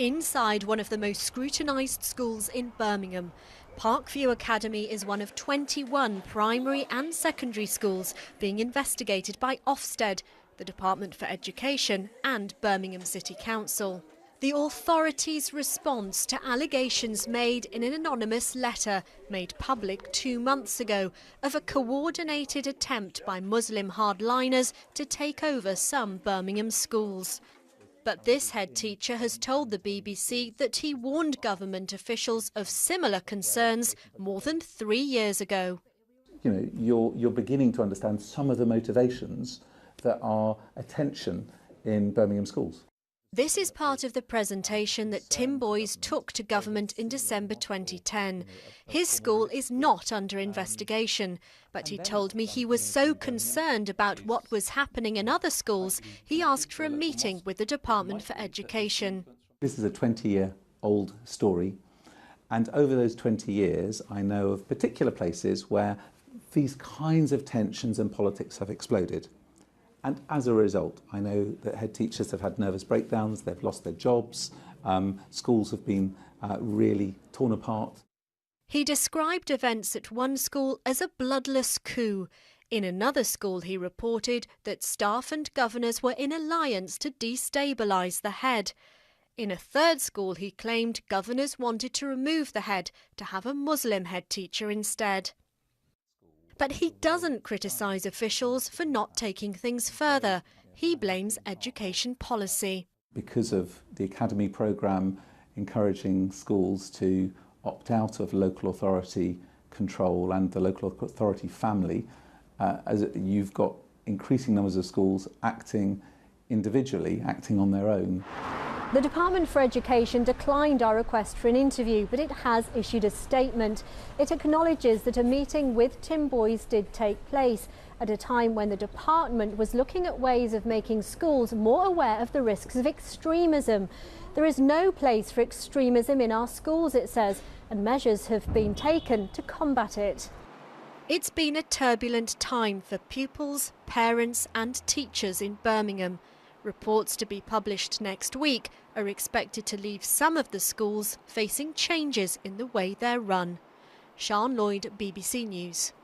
Inside one of the most scrutinised schools in Birmingham, Parkview Academy is one of 21 primary and secondary schools being investigated by Ofsted, the Department for Education and Birmingham City Council. The authorities' response to allegations made in an anonymous letter made public 2 months ago of a coordinated attempt by Muslim hardliners to take over some Birmingham schools. But this head teacher has told the BBC that he warned government officials of similar concerns more than 3 years ago. You're beginning to understand some of the motivations that are at tension in Birmingham schools. This is part of the presentation that Tim Boys took to government in December 2010. His school is not under investigation, but he told me he was so concerned about what was happening in other schools, he asked for a meeting with the Department for Education. This is a 20-year-old story, and over those 20 years I know of particular places where these kinds of tensions and politics have exploded. And as a result, I know that head teachers have had nervous breakdowns, they've lost their jobs, schools have been really torn apart. He described events at one school as a bloodless coup. In another school, he reported that staff and governors were in alliance to destabilise the head. In a third school, he claimed governors wanted to remove the head to have a Muslim head teacher instead. But he doesn't criticise officials for not taking things further. He blames education policy. Because of the academy programme encouraging schools to opt out of local authority control and the local authority family, you've got increasing numbers of schools acting individually, acting on their own. The Department for Education declined our request for an interview, but it has issued a statement. It acknowledges that a meeting with Tim Boys did take place at a time when the department was looking at ways of making schools more aware of the risks of extremism. There is no place for extremism in our schools, it says, and measures have been taken to combat it. It's been a turbulent time for pupils, parents and teachers in Birmingham. Reports to be published next week are expected to leave some of the schools facing changes in the way they're run. Sian Lloyd, BBC News.